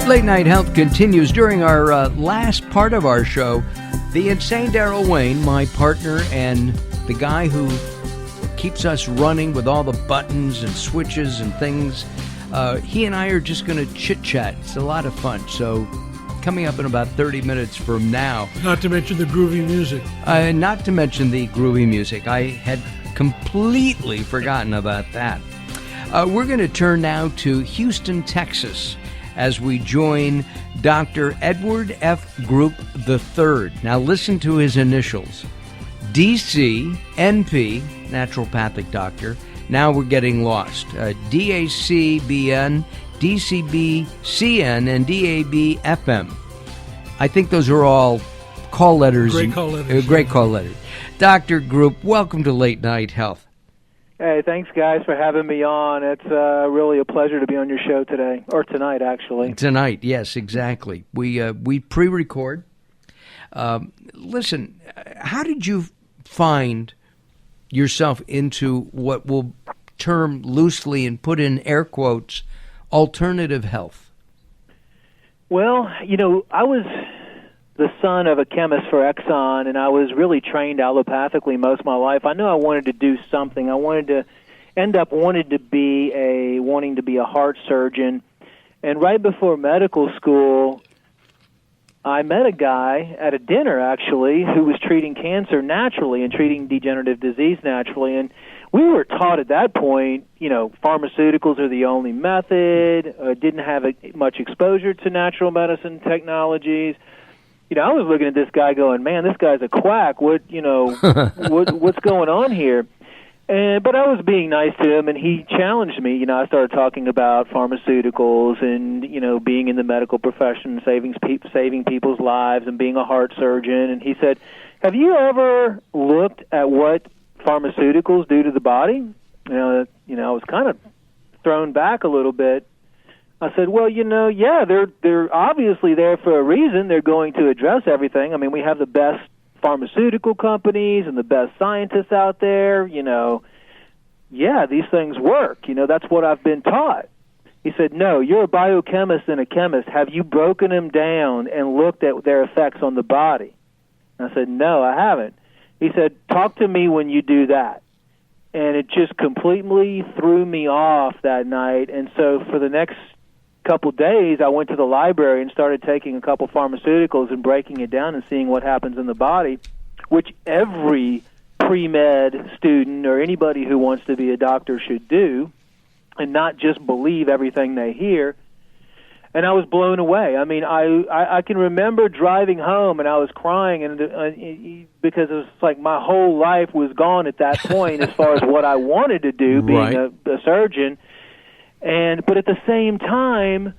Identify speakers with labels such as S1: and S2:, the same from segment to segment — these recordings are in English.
S1: Late Night Health continues. During our last part of our show, the insane Daryl Wayne, my partner and the guy who keeps us running with all the buttons and switches and things, he and I are just going to chit-chat. It's a lot of fun. So coming up in about 30 minutes from now.
S2: Not to mention the groovy music.
S1: I had completely forgotten about that. We're going to turn now to Houston, Texas, as we join Dr. Edward F. Group III. Now listen to his initials. DC, NP, naturopathic doctor. Now we're getting lost. DACBN, DCBCN, and DABFM. I think those are all call letters.
S2: Great call letters.
S1: Great call letters. Dr. Group, welcome to Late Night Health.
S3: Hey, thanks, guys, for having me on. It's really a pleasure to be on your show today, or tonight, actually.
S1: Tonight, yes, exactly. We pre-record. Listen, how did you find yourself into what we'll term loosely and put in air quotes, alternative health?
S3: Well, I was the son of a chemist for Exxon, and I was really trained allopathically most of my life. I knew I wanted to do something. I wanted to be a heart surgeon. And right before medical school, I met a guy at a dinner, actually, who was treating cancer naturally and treating degenerative disease naturally. And we were taught at that point, pharmaceuticals are the only method, didn't have much exposure to natural medicine technologies. I was looking at this guy going, man, this guy's a quack. What's going on here? But I was being nice to him, and he challenged me. I started talking about pharmaceuticals and, being in the medical profession, saving people's lives and being a heart surgeon. And he said, have you ever looked at what pharmaceuticals do to the body? I was kind of thrown back a little bit. I said, well, yeah, they're obviously there for a reason. They're going to address everything. I mean, we have the best pharmaceutical companies and the best scientists out there. Yeah, these things work. That's what I've been taught. He said, no, you're a biochemist and a chemist. Have you broken them down and looked at their effects on the body? I said, no, I haven't. He said, talk to me when you do that. And it just completely threw me off that night. And so for the next couple days, I went to the library and started taking a couple pharmaceuticals and breaking it down and seeing what happens in the body, which every pre-med student or anybody who wants to be a doctor should do, and not just believe everything they hear. And I was blown away. I mean, I can remember driving home and I was crying, and because it was like my whole life was gone at that point as far as what I wanted to do, being a surgeon. But at the same time,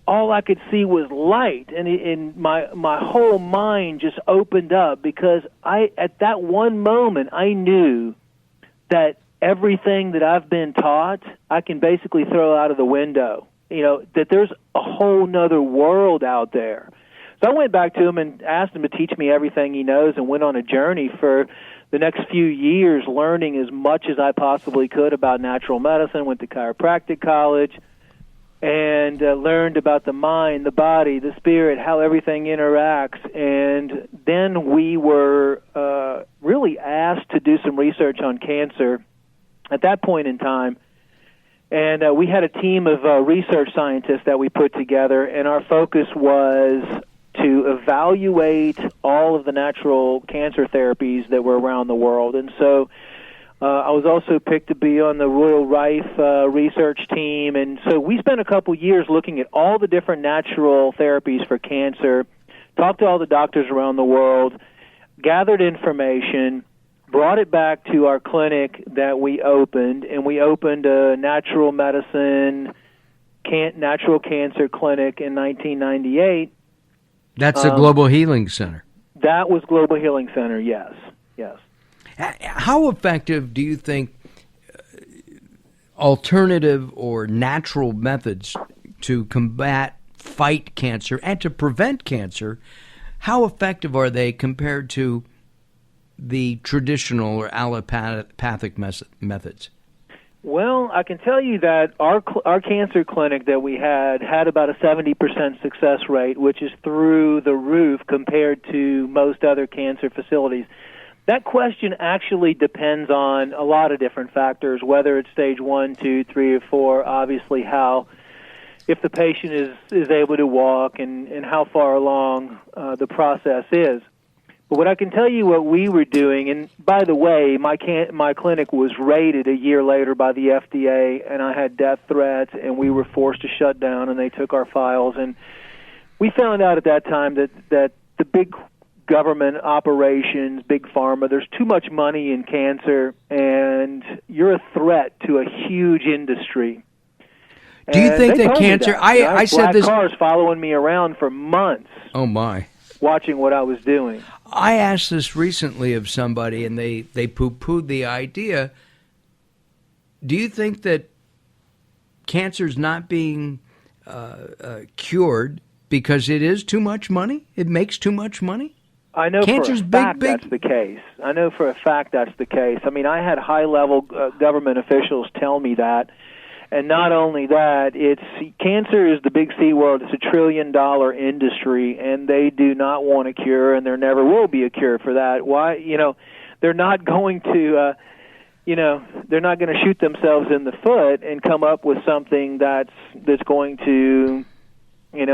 S3: all I could see was light, and my whole mind just opened up, because at that one moment I knew that everything that I've been taught I can basically throw out of the window. That there's a whole nother world out there. So I went back to him and asked him to teach me everything he knows, and went on a journey for the next few years learning as much as I possibly could about natural medicine. Went to chiropractic college and learned about the mind, the body, the spirit, how everything interacts. And then we were really asked to do some research on cancer at that point in time. And we had a team of research scientists that we put together, and our focus was to evaluate all of the natural cancer therapies that were around the world. And so I was also picked to be on the Royal Rife research team. And so we spent a couple years looking at all the different natural therapies for cancer, talked to all the doctors around the world, gathered information, brought it back to our clinic that we opened, and we opened a natural medicine, natural cancer clinic in 1998.
S1: That's the Global Healing Center.
S3: That was Global Healing Center, yes.
S1: How effective do you think alternative or natural methods to fight cancer and to prevent cancer, how effective are they compared to the traditional or allopathic methods?
S3: Well, I can tell you that our cancer clinic that we had about a 70% success rate, which is through the roof compared to most other cancer facilities. That question actually depends on a lot of different factors, whether it's stage 1, 2, 3, or 4, obviously if the patient is able to walk and how far along the process is. But what I can tell you what we were doing, and by the way, my clinic was raided a year later by the FDA, and I had death threats, and we were forced to shut down, and they took our files. And we found out at that time that the big government operations, big pharma, there's too much money in cancer, and you're a threat to a huge industry.
S1: Do you think that cancer... I said this...
S3: Black cars following me around for months.
S1: Oh, my.
S3: Watching what I was doing.
S1: I asked this recently of somebody, and they poo-pooed the idea. Do you think that cancer's not being cured because it is too much money? It makes too much money?
S3: I know
S1: Cancer's
S3: for a fact
S1: big.
S3: That's the case. I know for a fact that's the case. I mean, I had high-level government officials tell me that. And not only that, cancer is the big C word. It's a $1 trillion industry, and they do not want a cure, and there never will be a cure for that. Why? They're not going to, they're not going to shoot themselves in the foot and come up with something that's going to,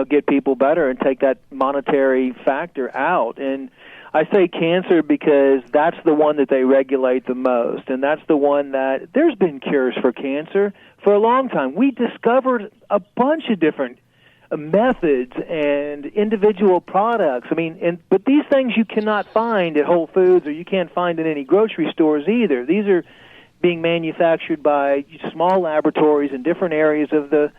S3: get people better and take that monetary factor out. And I say cancer because that's the one that they regulate the most, and that's the one that there's been cures for cancer for a long time. We discovered a bunch of different methods and individual products. I mean, but these things you cannot find at Whole Foods, or you can't find in any grocery stores either. These are being manufactured by small laboratories in different areas of the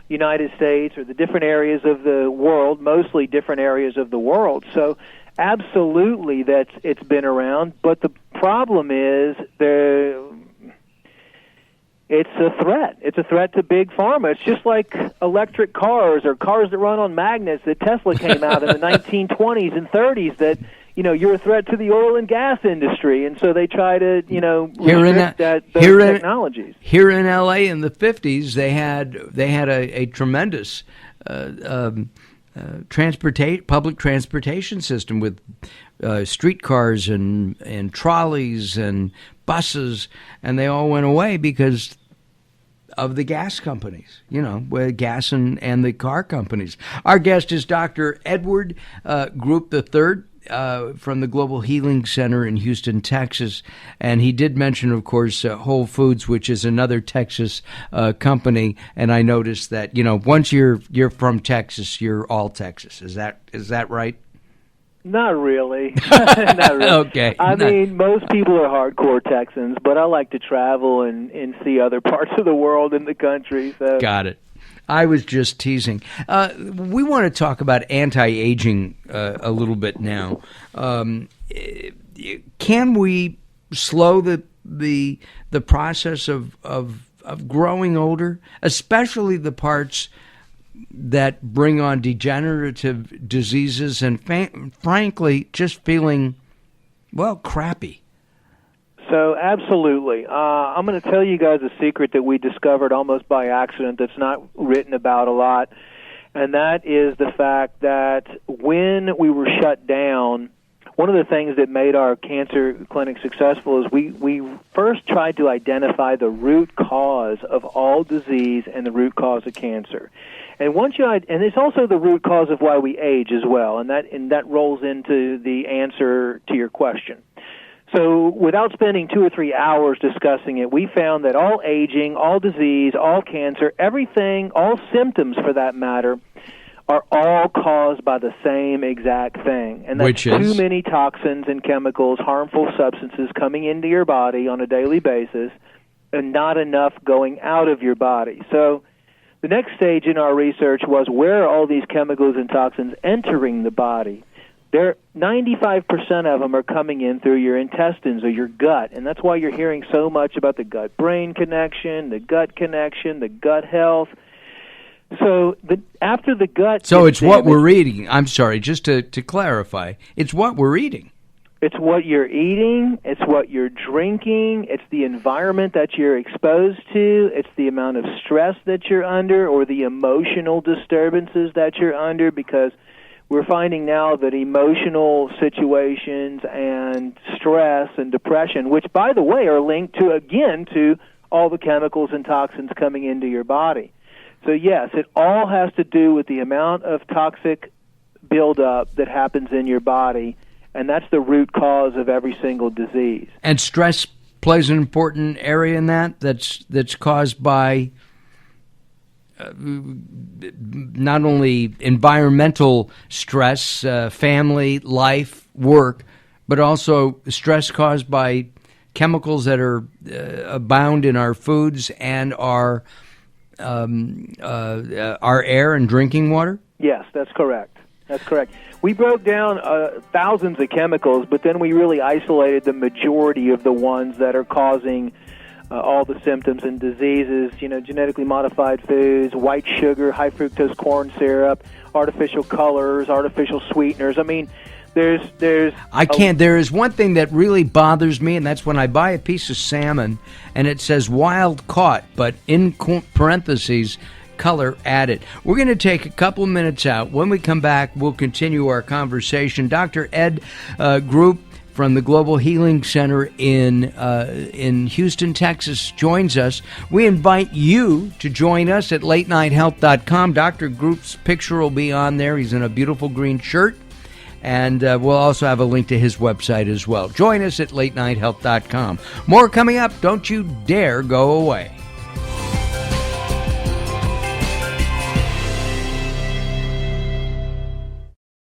S3: United States or the different areas of the world, mostly different areas of the world. So absolutely it's been around, but the problem is it's a threat. It's a threat to big pharma. It's just like electric cars or cars that run on magnets that Tesla came out in the 1920s and 30s that, you're a threat to the oil and gas industry. And so they try to, restrict those technologies.
S1: Here in L.A. in the 50s, they had a tremendous public transportation system with streetcars and trolleys and buses, and they all went away because of the gas companies, gas and the car companies. Our guest is Dr. Edward Group III from the Global Healing Center in Houston, Texas. And he did mention, of course, Whole Foods, which is another Texas company. And I noticed that, once you're from Texas, you're all Texas. Is that right?
S3: Not really. Not really.
S1: Okay.
S3: I mean, most people are hardcore Texans, but I like to travel and see other parts of the world and the country. So.
S1: Got it. I was just teasing. We want to talk about anti-aging a little bit now. Can we slow the process of growing older, especially the parts that bring on degenerative diseases and frankly just feeling, crappy?
S3: So absolutely. I'm going to tell you guys a secret that we discovered almost by accident that's not written about a lot, and that is the fact that when we were shut down, one of the things that made our cancer clinic successful is we first tried to identify the root cause of all disease and the root cause of cancer. And and it's also the root cause of why we age as well, and that rolls into the answer to your question. So without spending 2 or 3 hours discussing it, we found that all aging, all disease, all cancer, everything, all symptoms for that matter, are all caused by the same exact thing. And that's too many toxins and chemicals, harmful substances coming into your body on a daily basis and not enough going out of your body. So the next stage in our research was, where are all these chemicals and toxins entering the body? 95% of them are coming in through your intestines or your gut, and that's why you're hearing so much about the gut-brain connection, the gut health. So after the gut...
S1: So it's what we're eating. I'm sorry, just to clarify, it's what we're eating.
S3: It's what you're eating, it's what you're drinking, it's the environment that you're exposed to, it's the amount of stress that you're under or the emotional disturbances that you're under, because we're finding now that emotional situations and stress and depression, which, by the way, are linked to all the chemicals and toxins coming into your body. So, yes, it all has to do with the amount of toxic buildup that happens in your body, and that's the root cause of every single disease.
S1: And stress plays an important area in that's caused by not only environmental stress, family, life, work, but also stress caused by chemicals that are abound in our foods and our air and drinking water?
S3: Yes, that's correct. That's correct. We broke down thousands of chemicals, but then we really isolated the majority of the ones that are causing all the symptoms and diseases. Genetically modified foods, white sugar, high fructose corn syrup, artificial colors, artificial sweeteners. I mean, there is one thing that really bothers me, and that's when I buy a piece of salmon and it says wild caught, but in parentheses, color added. We're going to take a couple minutes out. When we come back, we'll continue our conversation. Dr. Ed Group from the Global Healing Center in Houston, Texas, joins us. We invite you to join us at latenighthealth.com. Dr. Group's picture will be on there. He's in a beautiful green shirt. And we'll also have a link to his website as well. Join us at latenighthealth.com. More coming up. Don't you dare go away.